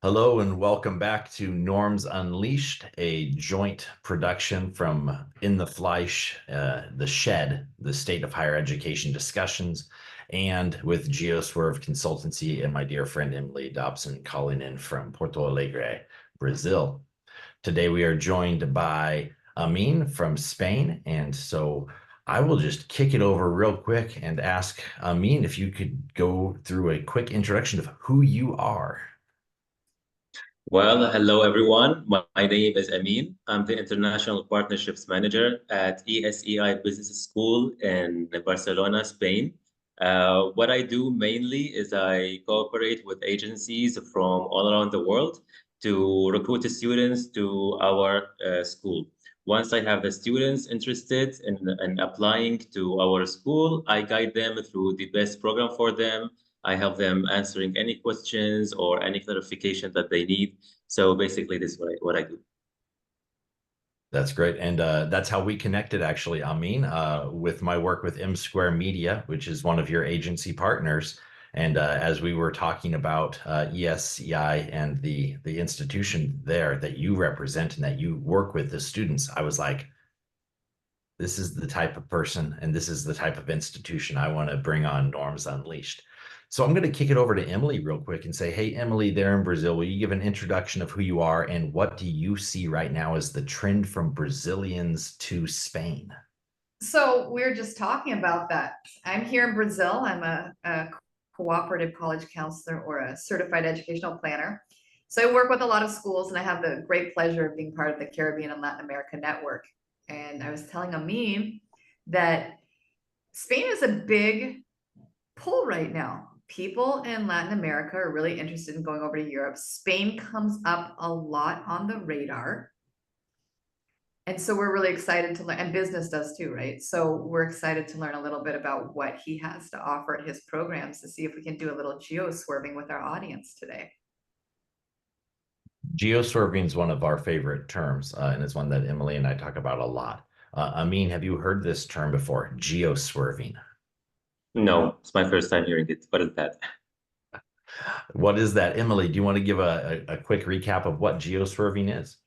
Hello and welcome back to Norms Unleashed, a joint production from In the Fleisch, The Shed, the State of Higher Education Discussions, and with GeoSwerve Consultancy and my dear friend Emily Dobson calling in from Porto Alegre, Brazil. Today we are joined by Amin from Spain, and so I will just kick it over real quick and ask Amin if you could go through a quick introduction of who you are. Well, hello everyone. My name is Amin. I'm the International Partnerships Manager at ESEI Business School in Barcelona, Spain. What I do mainly is I cooperate with agencies from all around the world to recruit the students to our school. Once I have the students interested in applying to our school, I guide them through the best program for them. I help them answering any questions or any clarification that they need. So basically, this is what I do. That's great. And that's how we connected, actually, Amin, with my work with M Square Media, which is one of your agency partners. And as we were talking about ESEI and the institution there that you represent and that you work with the students, I was like, this is the type of person and this is the type of institution I want to bring on Norms Unleashed. So I'm going to kick it over to Emily real quick and say, hey, Emily, there in Brazil, will you give an introduction of who you are and what do you see right now as the trend from Brazilians to Spain? So we're just talking about that. I'm here in Brazil. I'm a cooperative college counselor or a certified educational planner. So I work with a lot of schools and I have the great pleasure of being part of the Caribbean and Latin America network. And I was telling Amin that Spain is a big pull right now. People in Latin America are really interested in going over to Europe. Spain comes up a lot on the radar. And so we're really excited to learn, and business does too, right? So we're excited to learn a little bit about what he has to offer at his programs to see if we can do a little geo-swerving with our audience today. Geoswerving is one of our favorite terms, and it's one that Emily and I talk about a lot. Amin, have you heard this term before, geoswerving? No, it's my first time hearing it. What is that? What is that? Emily, do you want to give a quick recap of what geoswerving is?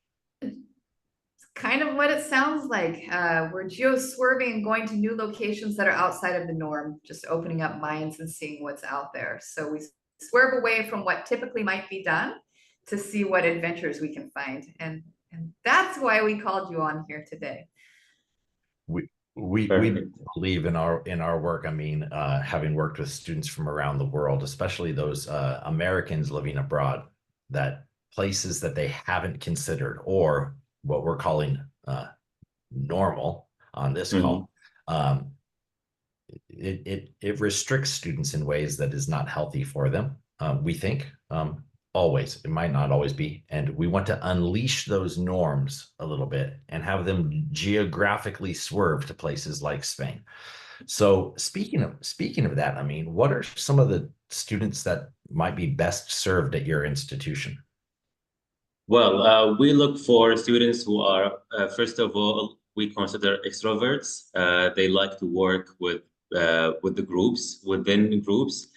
Kind of what it sounds like. We're geo-swerving and going to new locations that are outside of the norm, just opening up minds and seeing what's out there. So we swerve away from what typically might be done to see what adventures we can find. And that's why we called you on here today. We believe in our work. I mean, having worked with students from around the world, especially those Americans living abroad, that places that they haven't considered or what we're calling normal on this call, it restricts students in ways that is not healthy for them. We think always, it might not always be, and we want to unleash those norms a little bit and have them geographically swerve to places like Spain. So speaking of that, I mean, what are some of the students that might be best served at your institution? Well, we look for students who are, first of all, we consider extroverts. They like to work with the groups, within groups.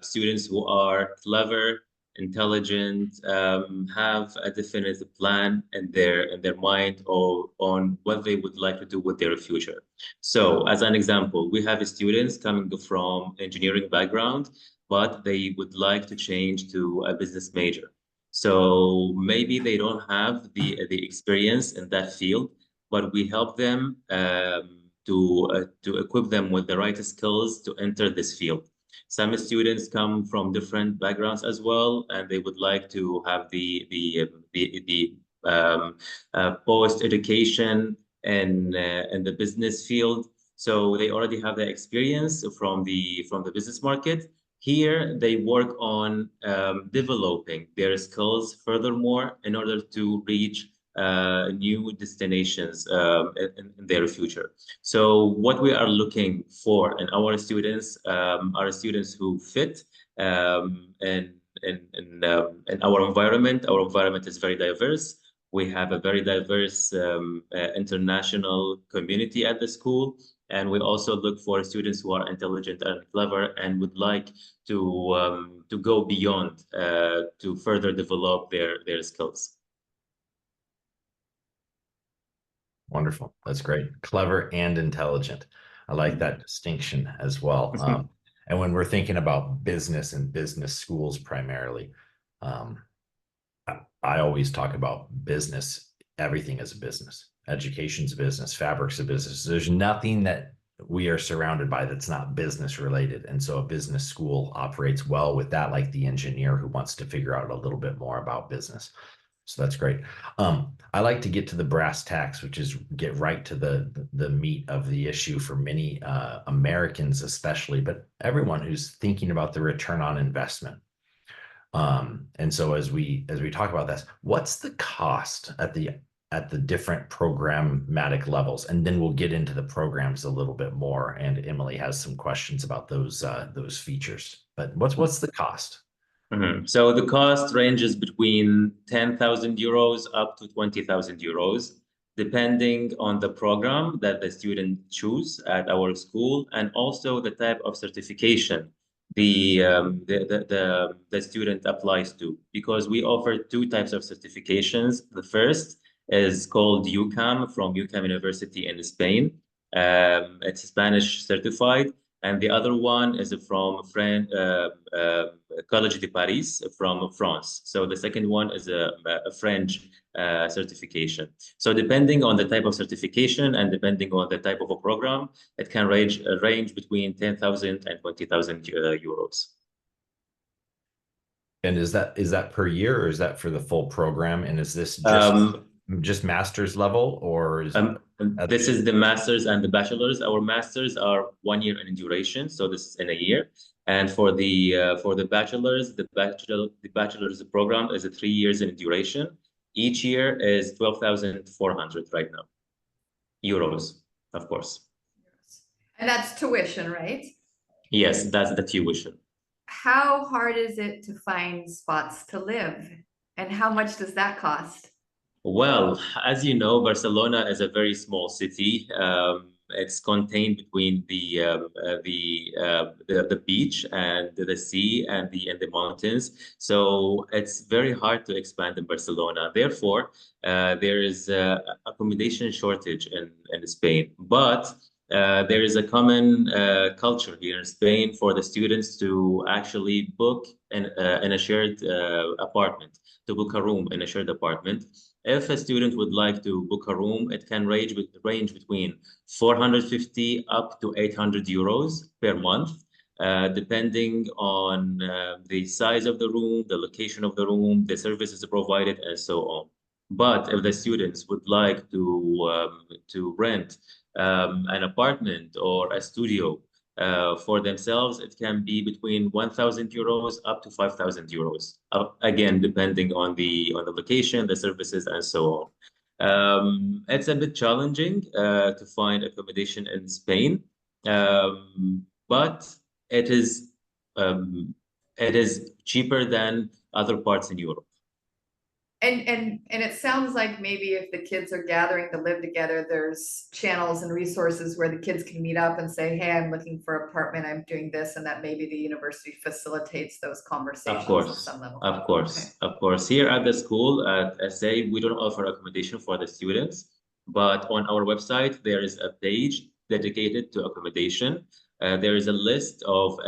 Students who are clever, intelligent, have a definite plan in their mind or on what they would like to do with their future. So, as an example, we have students coming from engineering background, but they would like to change to a business major. So maybe they don't have the experience in that field, but we help them to equip them with the right skills to enter this field. Some students come from different backgrounds as well, and they would like to have the post education in the business field. So they already have the experience from the business market. Here, they work on developing their skills furthermore in order to reach new destinations in their future. So what we are looking for in our students are students who fit in our environment. Our environment is very diverse. We have a very diverse international community at the school. And we also look for students who are intelligent and clever and would like to go beyond to further develop their skills. Wonderful. That's great. Clever and intelligent. I like that distinction as well. And when we're thinking about business and business schools primarily, um, I always talk about business. Everything is a business. Education's a business. Fabric's a business. There's nothing that we are surrounded by that's not business related. And so a business school operates well with that, like the engineer who wants to figure out a little bit more about business. So that's great. I like to get to the brass tacks, which is get right to the meat of the issue for many Americans, especially, but everyone who's thinking about the return on investment. And so as we talk about this, what's the cost at the different programmatic levels? And then we'll get into the programs a little bit more. And Emily has some questions about those features. But what's the cost? So the cost ranges between 10,000 euros up to 20,000 euros, depending on the program that the student choose at our school, and also the type of certification the student applies to. Because we offer two types of certifications. The first is called UCAM from UCAM University in Spain. It's Spanish certified. And the other one is from Collège de Paris from France. So the second one is a French certification. So depending on the type of certification and depending on the type of a program, it can range between 10,000 and 20,000 euros. And is that per year, or is that for the full program? And is this just master's level, or is this is the master's and the bachelor's. Our masters are 1 year in duration, so this is in a year. And for the bachelor's, the bachelor's program is 3 years in duration. Each year is 12,400 right now, euros, of course. And that's tuition, right? Yes, that's the tuition. How hard is it to find spots to live, and how much does that cost? Well, as you know, Barcelona is a very small city. It's contained between the beach and the sea and the mountains. So it's very hard to expand in Barcelona. Therefore, there is accommodation shortage in Spain. But there is a common culture here in Spain for the students to actually book in a shared apartment, to book a room in a shared apartment. If a student would like to book a room, it can range between 450 up to 800 euros per month, depending on the size of the room, the location of the room, the services provided, and so on. But if the students would like to rent an apartment or a studio for themselves, it can be between 1,000 euros up to 5,000 euros. Again, depending on the location, the services, and so on. It's a bit challenging to find accommodation in Spain, but it is cheaper than other parts in Europe. And it sounds like maybe if the kids are gathering to live together, there's channels and resources where the kids can meet up and say, hey, I'm looking for an apartment, I'm doing this, and that maybe the university facilitates those conversations at some level. Of course. Here at the school at ESEI, we don't offer accommodation for the students, but on our website, there is a page dedicated to accommodation. There is a list of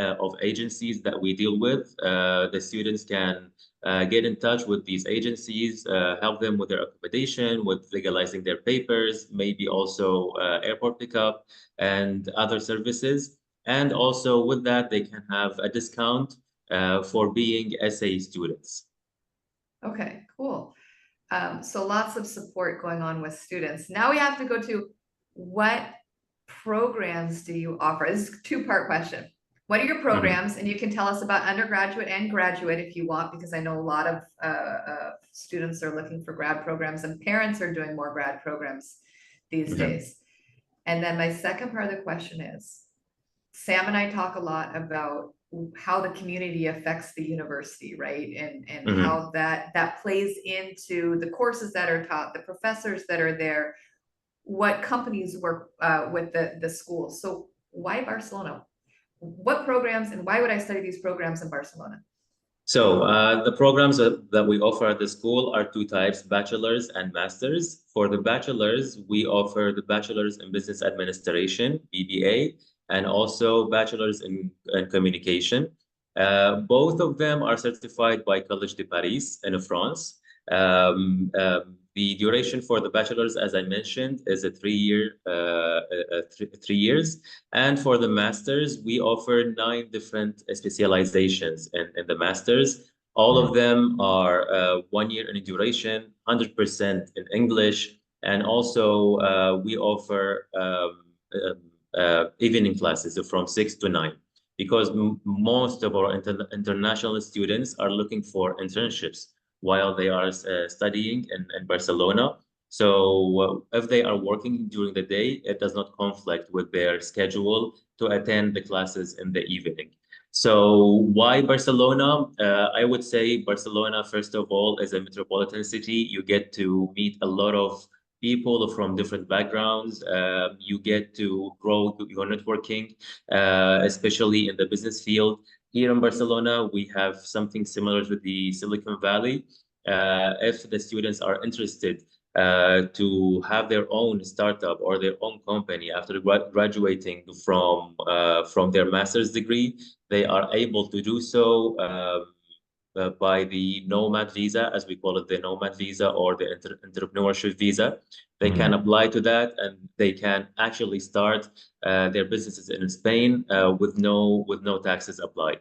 agencies that we deal with. The students can get in touch with these agencies, help them with their accommodation, with legalizing their papers, maybe also airport pickup and other services. And also with that, they can have a discount for being ESEI students. Okay, cool. So lots of support going on with students. Now we have to go to what programs do you offer? This is a two-part question. What are your programs? And you can tell us about undergraduate and graduate if you want, because I know a lot of students are looking for grad programs and parents are doing more grad programs these days. And then my second part of the question is, Sam and I talk a lot about how the community affects the university, right? And how that plays into the courses that are taught, the professors that are there. what companies work with the schools. So why Barcelona? What programs and why would I study these programs in Barcelona? So the programs that we offer at the school are two types, bachelor's and master's. For the bachelor's, we offer the bachelor's in business administration, BBA, and also bachelor's in communication. Both of them are certified by Collège de Paris in France. The duration for the bachelor's, as I mentioned, is a 3 years. And for the masters, we offer 9 different specializations in the masters. All of them are 1 year in duration, 100% in English. And also we offer evening classes from 6 to 9 because most of our international students are looking for internships while they are studying in Barcelona. So if they are working during the day, it does not conflict with their schedule to attend the classes in the evening. So why Barcelona? I would say Barcelona, first of all, is a metropolitan city. You get to meet a lot of people from different backgrounds. You get to grow your networking, especially in the business field. Here in Barcelona, we have something similar to the Silicon Valley. If the students are interested to have their own startup or their own company after graduating from their master's degree, they are able to do so by the nomad visa, as we call it, the nomad visa or the entrepreneurship visa. They can apply to that and they can actually start their businesses in Spain with no taxes applied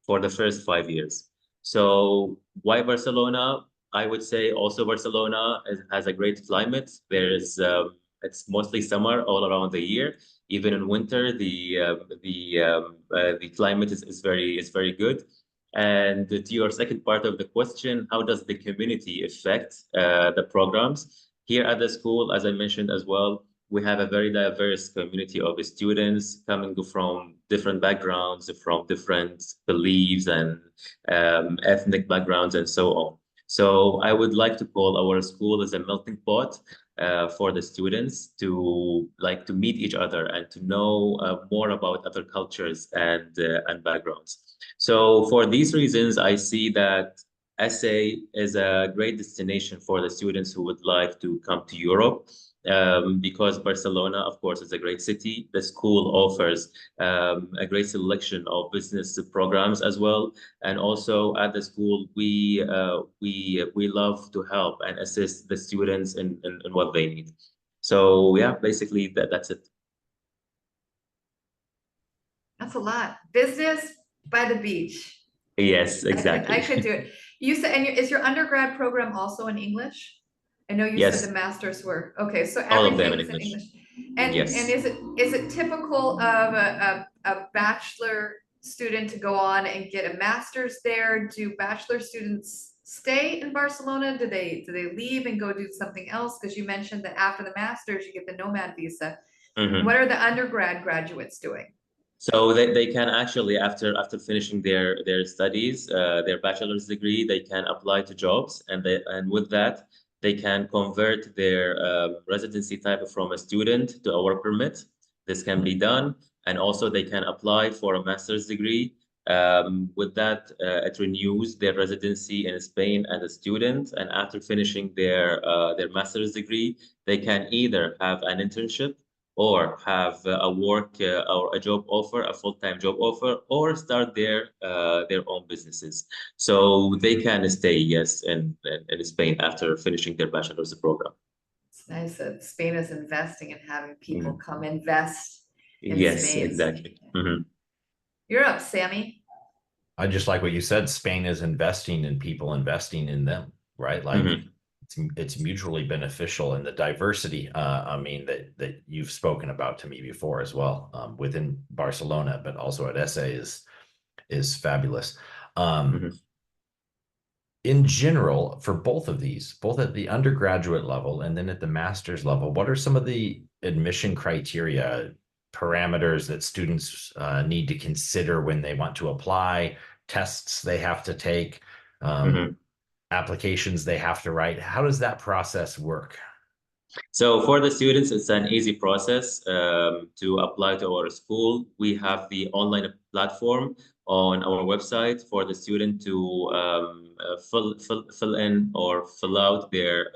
for the first 5 years. So why Barcelona? I would say also Barcelona has a great climate. It's mostly summer all around the year. Even in winter, the climate is very good. And to your second part of the question, how does the community affect the programs? Here at the school, as I mentioned as well, we have a very diverse community of students coming from different backgrounds, from different beliefs and ethnic backgrounds and so on. So I would like to call our school as a melting pot for the students to meet each other and to know more about other cultures and backgrounds. So for these reasons, I see that ESEI is a great destination for the students who would like to come to Europe. Because Barcelona, of course, is a great city. The school offers a great selection of business programs as well. And also at the school, we love to help and assist the students in what they need. So yeah, basically that's it. That's a lot. Business by the beach. Yes, exactly. I could do it. You said, and is your undergrad program also in English? I know you Yes. said the masters were. Okay, so All of them in everything's in English. English. And Yes. and is it typical of a bachelor student to go on and get a master's there? Do bachelor students stay in Barcelona? Do they leave and go do something else? Because you mentioned that after the masters, you get the nomad visa. What are the undergrad graduates doing? So they can actually, after finishing their studies, their bachelor's degree, they can apply to jobs, and with that, they can convert their residency type from a student to a work permit. This can be done, and also they can apply for a master's degree. With that, it renews their residency in Spain as a student, and after finishing their master's degree, they can either have an internship or have a work or a job offer, a full-time job offer, or start their own businesses. So they can stay, yes, in Spain after finishing their bachelor's program. It's nice that Spain is investing in having people come invest in Yes, Spain. exactly. You're up, Sammy. I just like what you said. Spain is investing in people, investing in them, right? Like it's mutually beneficial, and the diversity, I mean, that you've spoken about to me before as well, within Barcelona, but also at ESEI is fabulous. In general, for both of these, both at the undergraduate level and then at the master's level, what are some of the admission criteria, parameters that students need to consider when they want to apply, tests they have to take, applications they have to write? How does that process work? So for the students, it's an easy process to apply to our school. We have the online platform on our website for the student to fill in or fill out their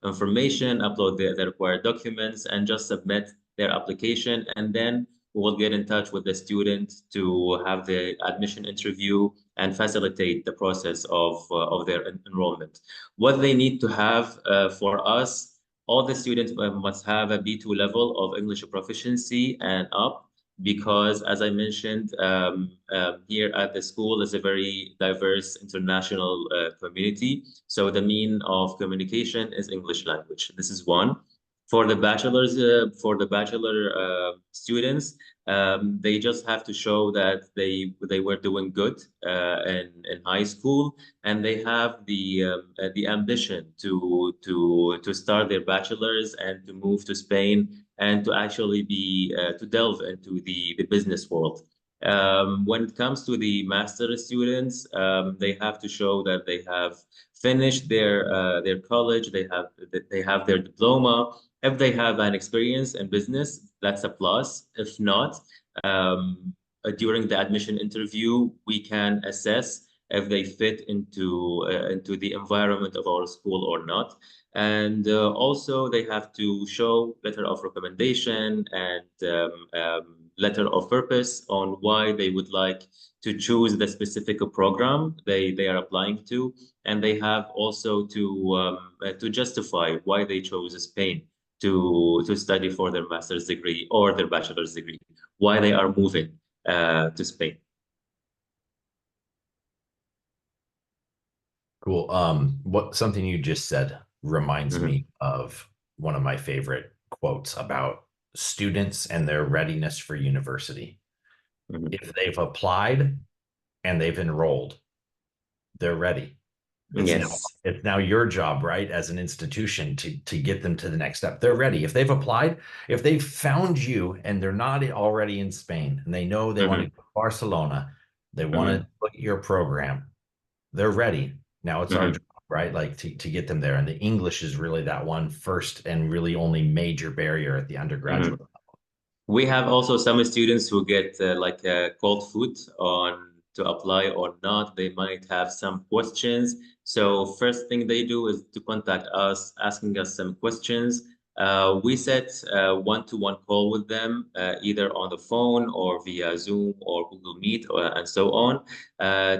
information, upload the required documents, and just submit their application. And then we will get in touch with the student to have the admission interview and facilitate the process of their enrollment. What they need to have for us, all the students must have a B2 level of English proficiency and up, because as I mentioned, here at the school is a very diverse international community. So the mean of communication is English language. This is one. For the bachelor students, they just have to show that they were doing good in high school, and they have the ambition to start their bachelor's and to move to Spain and to actually be to delve into the business world. When it comes to the master students, they have to show that they have finished their college, they have their diploma. If they have an experience in business, that's a plus. If not, during the admission interview, we can assess if they fit into the environment of our school or not. And also, they have to show letter of recommendation and letter of purpose on why they would like to choose the specific program they are applying to, and they have also to justify why they chose Spain to study for their master's degree or their bachelor's degree, why they are moving to Spain. Cool. What something you just said reminds me of one of my favorite quotes about students and their readiness for university. If they've applied and they've enrolled, they're ready. It's now your job, right, as an institution to get them to the next step. They're ready. If they've applied, if they've found you and they're not already in Spain and they know they want to go to Barcelona, they want to look at your program, they're ready. Now it's our job, right? Like to get them there. And the English is really that one first and really only major barrier at the undergraduate level. We have also some students who get like a cold foot on to apply or not. They might have some questions. So first thing they do is to contact us, asking us some questions. We set one-to-one call with them, either on the phone or via Zoom or Google Meet and so on,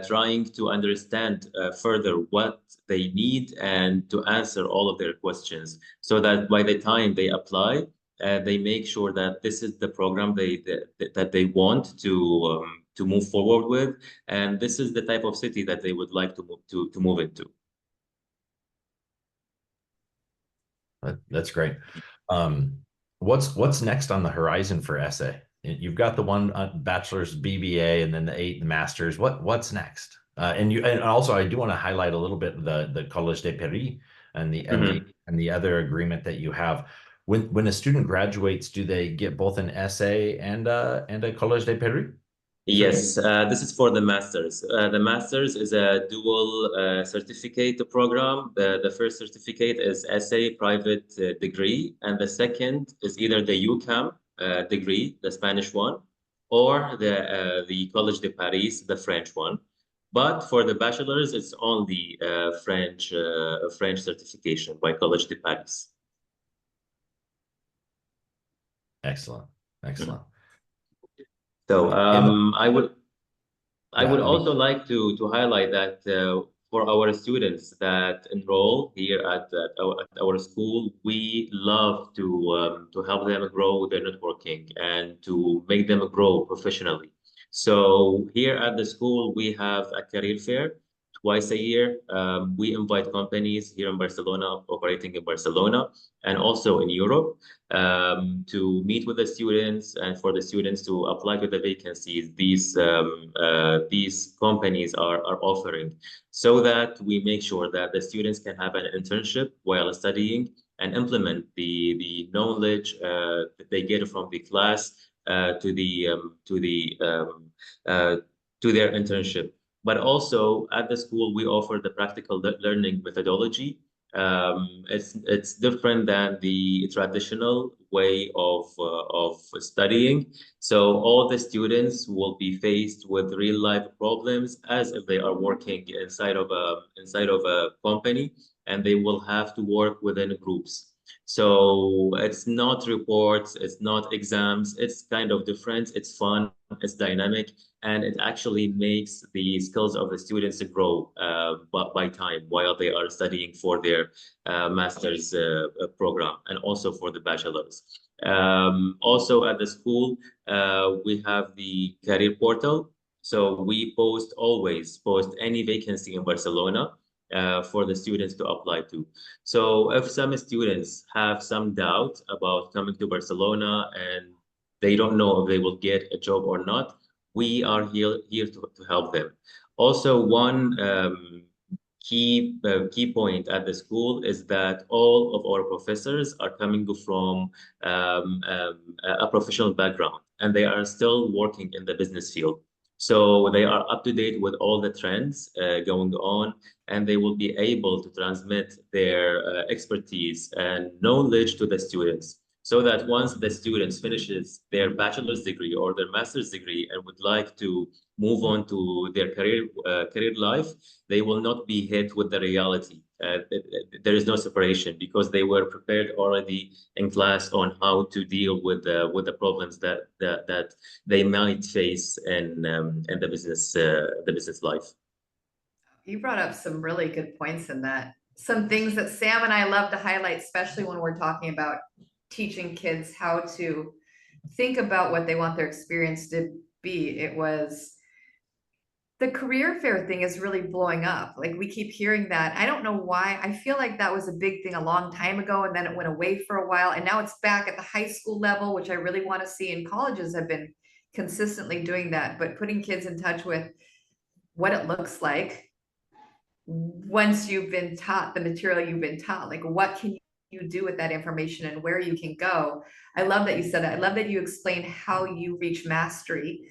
trying to understand further what they need and to answer all of their questions so that by the time they apply, they make sure that this is the program that they want to move forward with, and this is the type of city that they would like to move into. That's great. What's next on the horizon for ESEI? You've got the one bachelor's BBA and then the masters. What's next? And also I do want to highlight a little bit the Collège de Paris and the other agreement that you have. When a student graduates, do they get both an ESEI and a Collège de Paris? Yes, this is for the master's. The master's is a dual certificate program. The first certificate is ESEI private degree, and the second is either the UCAM degree, the Spanish one, or the Collège de Paris, the French one. But for the bachelor's, it's only French certification by Collège de Paris. Excellent. So I would Yeah, also like to highlight that for our students that enroll here at our school, we love to help them grow their networking and to make them grow professionally. So here at the school, we have a career fair twice a year. We invite companies here in Barcelona, operating in Barcelona, and also in Europe, to meet with the students and for the students to apply to the vacancies these companies are offering, so that we make sure that the students can have an internship while studying and implement the knowledge that they get from the class to their internship. But also at the school, we offer the practical learning methodology It's different than the traditional way of studying. So all the students will be faced with real life problems as if they are working inside of a company, and they will have to work within groups. So it's not reports, it's not exams, it's kind of different, it's fun, it's dynamic, and it actually makes the skills of the students grow by time while they are studying for their master's program and also for the bachelor's. Also at the school, we have the career portal. So we always post any vacancy in Barcelona for the students to apply to. So if some students have some doubt about coming to Barcelona and they don't know if they will get a job or not, we are here to help them. Also, one key point at the school is that all of our professors are coming from a professional background, and they are still working in the business field. So they are up to date with all the trends going on, and they will be able to transmit their expertise and knowledge to the students. So that once the students finishes their bachelor's degree or their master's degree and would like to move on to their career life, they will not be hit with the reality. There is no separation because they were prepared already in class on how to deal with the problems that they might face in the business life. You brought up some really good points in that. Some things that Sam and I love to highlight, especially when we're talking about teaching kids how to think about what they want their experience to be. It was the career fair thing is really blowing up. Like we keep hearing that. I don't know why. I feel like that was a big thing a long time ago and then it went away for a while. And now it's back at the high school level, which I really want to see. And colleges have been consistently doing that, but putting kids in touch with what it looks like once you've been taught the material you've been taught, like what can you do with that information and where you can go. I love that you said that. I love that you explained how you reach mastery.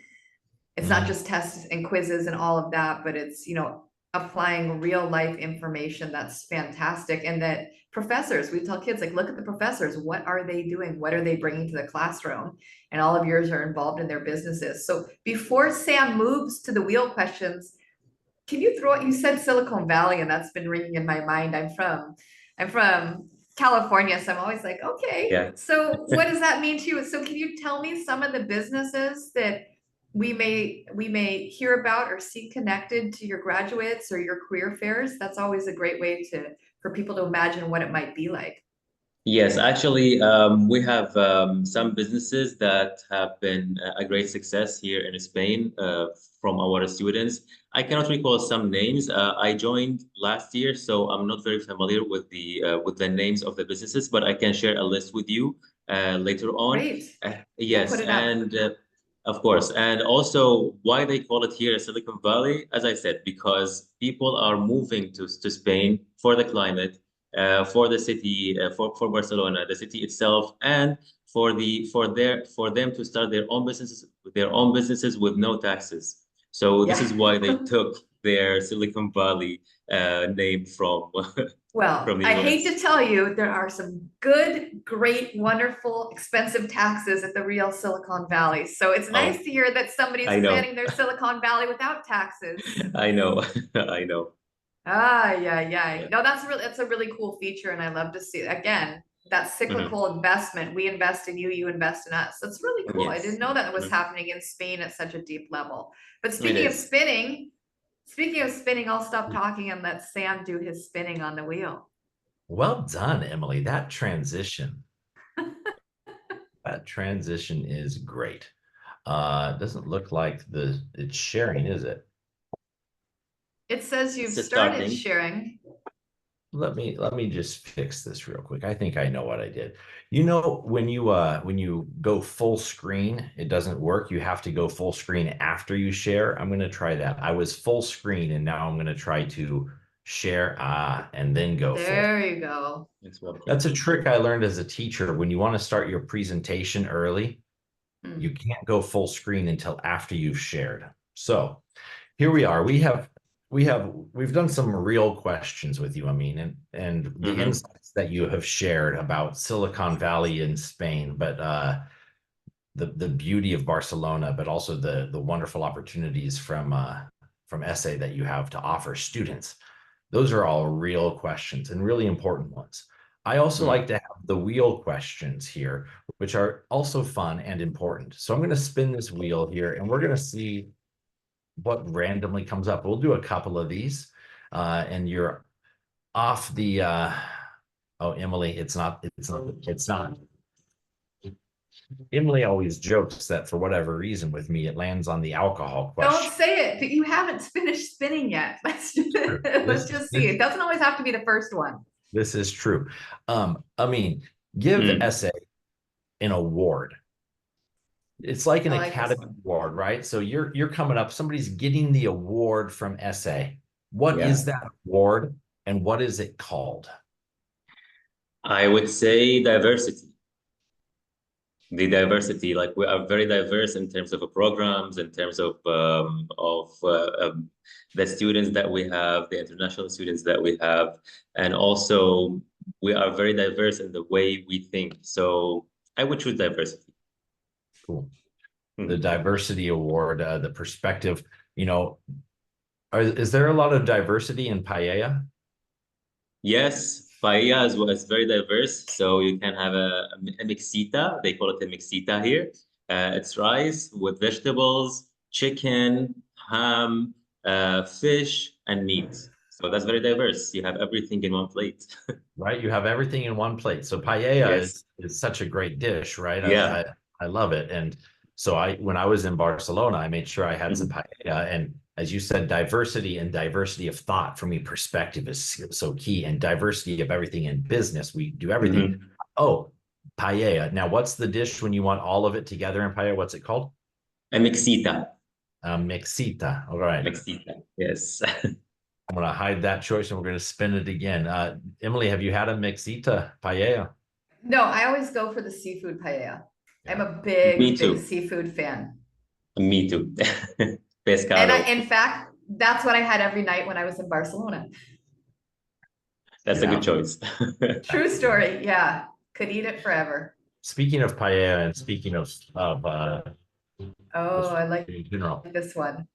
It's not just tests and quizzes and all of that, but it's, you know, applying real life information. That's fantastic. And that professors, we tell kids, like, look at the professors. What are they doing? What are they bringing to the classroom? And all of yours are involved in their businesses. So before Sam moves to the wheel questions, can you throw it? You said Silicon Valley, and that's been ringing in my mind. I'm from California, so I'm always like, okay, Yeah. so what does that mean to you? So can you tell me some of the businesses that we may hear about or see connected to your graduates or your career fairs? That's always a great way for people to imagine what it might be like. Yes, actually, we have some businesses that have been a great success here in Spain from our students. I cannot recall some names. I joined last year, so I'm not very familiar with the names of the businesses, but I can share a list with you later on. Great. Yes, We'll put it up. and of course, and also why they call it here Silicon Valley, as I said, because people are moving to Spain for the climate, for the city, for Barcelona, the city itself, and for them to start their own businesses with no taxes. So this is why they took their Silicon Valley name from Well, from the I US. hate to tell you, there are some good, great, wonderful, expensive taxes at the real Silicon Valley. So it's nice to hear that somebody's I know. planning their Silicon Valley without taxes. I know, I know. Yeah. No, that's a really cool feature, and I love to see again that cyclical investment. We invest in you, you invest in us. That's really cool. I Yes. didn't know that was happening in Spain at such a deep level. But It speaking of is. spinning, I'll stop talking and let Sam do his spinning on the wheel. Well done, Emily. That transition is great. It doesn't look like it's sharing, is it? It says you've It's started starting. sharing. Let me just fix this real quick. I think I know what I did. You know, when you go full screen, it doesn't work. You have to go full screen after you share. I'm going to try that. I was full screen and now I'm going to try to share and then go full. There you go. That's a trick I learned as a teacher. When you want to start your presentation early, you can't go full screen until after you've shared. So here we are. We have we've done some real questions with you, Amin, and the insights that you have shared about Silicon Valley in Spain, but the beauty of Barcelona, but also the wonderful opportunities from ESEI that you have to offer students. Those are all real questions and really important ones. I also like to have the wheel questions here, which are also fun and important. So I'm going to spin this wheel here, and we're going to see what randomly comes up. We'll do a couple of these, and you're off the. Oh, Emily, it's not. Emily always jokes that for whatever reason with me, it lands on the alcohol Don't question. say it. You haven't finished spinning yet. Let's just see. It doesn't always have to be the first one. This is true. I mean, give ESEI an award. It's like an academy award, right? So you're coming up, somebody's getting the award from ESEI. What is that award and what is it called? I would say diversity. The diversity, like we are very diverse in terms of programs, in terms of the students that we have, the international students that we have, and also we are very diverse in the way we think. So I would choose diversity. Cool. The diversity award, the perspective, you know, is there a lot of diversity in paella? Yes, paella is very diverse. So you can have a mixita. They call it a mixita here. It's rice with vegetables, chicken, ham, fish, and meat. So that's very diverse. You have everything in one plate. Right? You have everything in one plate. So paella is such a great dish, right? Yeah. I love it. And so when I was in Barcelona, I made sure I had some paella. And as you said, diversity and diversity of thought from me perspective is so key. And diversity of everything in business. We do everything. Oh, paella. Now, what's the dish when you want all of it together in paella? What's it called? A mixita. Mixita. All right. Mixita. Yes. I'm going to hide that choice and we're going to spin it again. Emily, have you had a mixita paella? No, I always go for the seafood paella. I'm a big seafood fan. Me too. Pescado. And in fact, that's what I had every night when I was in Barcelona. That's a good choice. True story. Yeah. Could eat it forever. Speaking of paella and speaking of I like in general, this one.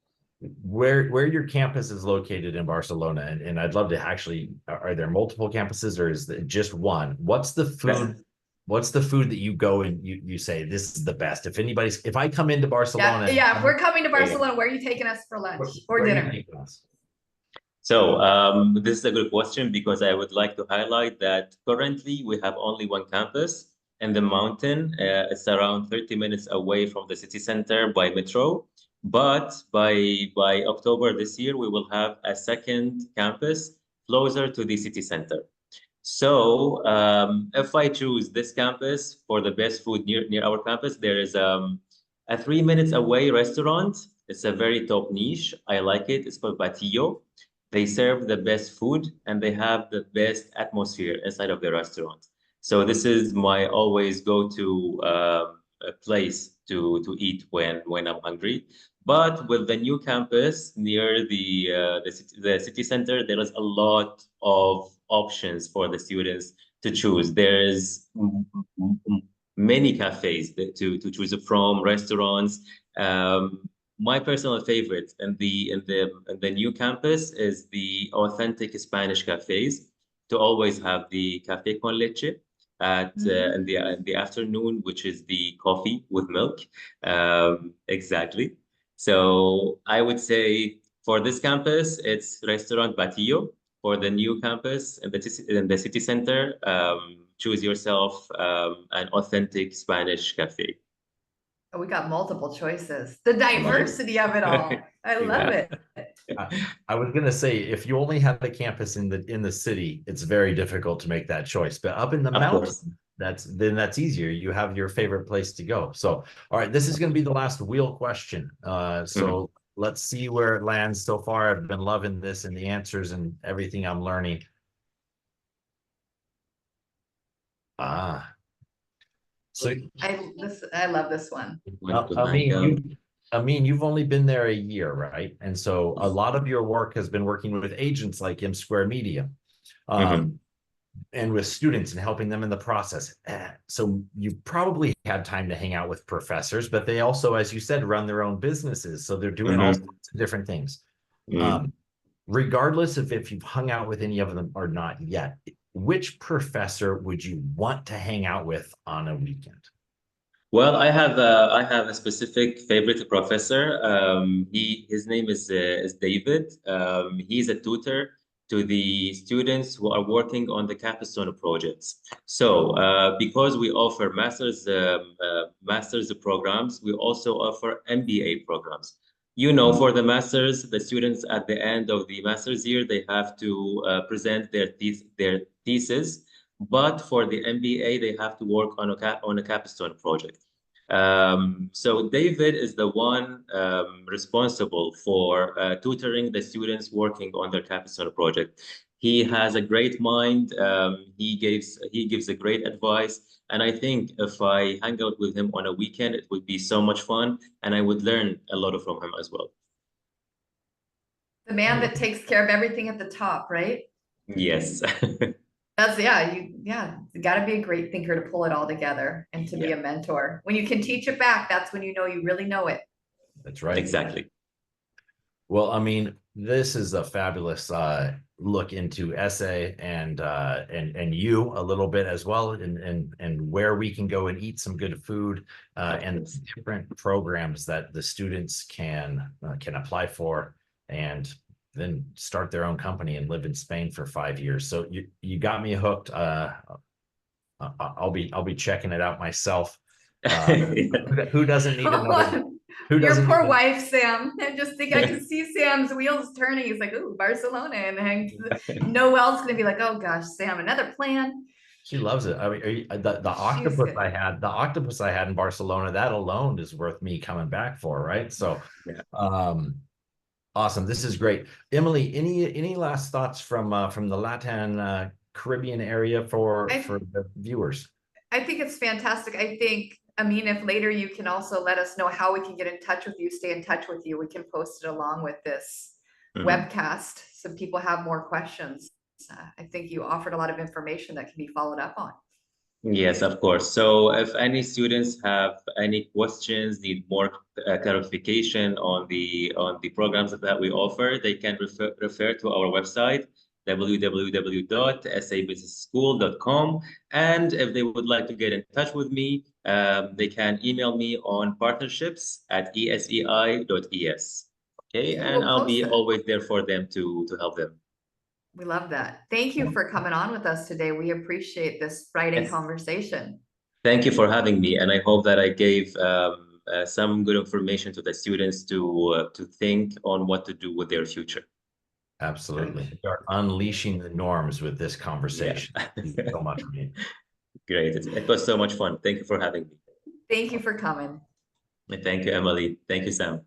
Where your campus is located in Barcelona, and I'd love to actually, are there multiple campuses or is it just one? What's the food? What's the food that you go and you say this is the best? If I come into Barcelona, if we're coming to Barcelona, where are you taking us for lunch or dinner? So this is a good question because I would like to highlight that currently we have only one campus in the mountain. It's around 30 minutes away from the city center by metro. But by October this year, we will have a second campus closer to the city center. So if I choose this campus for the best food near our campus, there is a 3 minutes away restaurant. It's a very top niche. I like it. It's called Batillo. They serve the best food and they have the best atmosphere inside of the restaurant. So this is my always go-to place to eat when I'm hungry. But with the new campus near the city center, there is a lot of options for the students to choose. There's many cafes to choose from, restaurants. My personal favorite in the new campus is the authentic Spanish cafes. To always have the café con leche in the afternoon, which is the coffee with milk. Exactly. So I would say for this campus, it's Restaurant Batillo. For the new campus in the city center, choose yourself an authentic Spanish cafe. We got multiple choices. The diversity of it all. I love it. I was gonna say if you only have a campus in the city, it's very difficult to make that choice. But up in the mountains, that's easier. You have your favorite place to go. So, all right, this is gonna be the last wheel question. So let's see where it lands so far. I've been loving this and the answers and everything I'm learning. So I love this one. I mean, Amin, you've only been there a year, right? And so a lot of your work has been working with agents like M Square Media. Mhm. And with students and helping them in the process. So you've probably had time to hang out with professors, but they also, as you said, run their own businesses. So they're doing all Mhm. sorts of different things. Mhm. Regardless of if you've hung out with any of them or not yet, which professor would you want to hang out with on a weekend? Well, I have a specific favorite professor. His name is David. He's a tutor to the students who are working on the capstone projects. So, because we offer master's programs, we also offer MBA programs. You know, for the masters, the students at the end of the master's year, they have to present their thesis. But for the MBA, they have to work on a capstone project. So David is the one responsible for tutoring the students working on their capstone project. He has a great mind. He gives a great advice, and I think if I hang out with him on a weekend, it would be so much fun, and I would learn a lot from him as well. The man that takes care of everything at the top, right? Yes. That's you gotta be a great thinker to pull it all together and to be Yeah, a mentor. When you can teach it back, that's when you know you really know it. That's right. exactly. Well, I mean, this is a fabulous look into ESEI and you a little bit as well, and where we can go and eat some good food Of and course. different programs that the students can apply for and then start their own company and live in Spain for 5 years. So you got me hooked. I'll be checking it out myself. Who doesn't need another? Who Your doesn't poor need? wife, Sam. I just think I can see Sam's wheels turning. He's like, "Ooh, Barcelona," and Noelle's gonna be like, "Oh gosh, Sam, another plan." She loves it. I mean, the She's octopus good. the octopus I had in Barcelona, that alone is worth me coming back for, right? So, Yeah. um, awesome. This is great. Emily, any last thoughts from the Latin Caribbean area for the viewers? I think it's fantastic. I think, Amin, if later you can also let us know how we can get in touch with you, stay in touch with you, we can post it along with this Mhm. webcast so people have more questions. I think you offered a lot of information that can be followed up on. Yes, of course. So if any students have any questions, need more clarification on the programs that we offer, they can refer to our website, www.sebusinessschool.com. And if they would like to get in touch with me, they can email me on partnerships@esei.es. Okay, Okay, and we'll I'll post be it. always there for them to help them. We love that. Thank you for coming on with us today. We appreciate this Friday Yes. conversation. Thank you for having me, and I hope that I gave some good information to the students to think on what to do with their future. Absolutely. We are unleashing the norms with this Yeah. conversation. Thank you so much, me. Great. It was so much fun. Thank you for having me. Thank you for coming. And thank you, Emily. Thank you, Sam.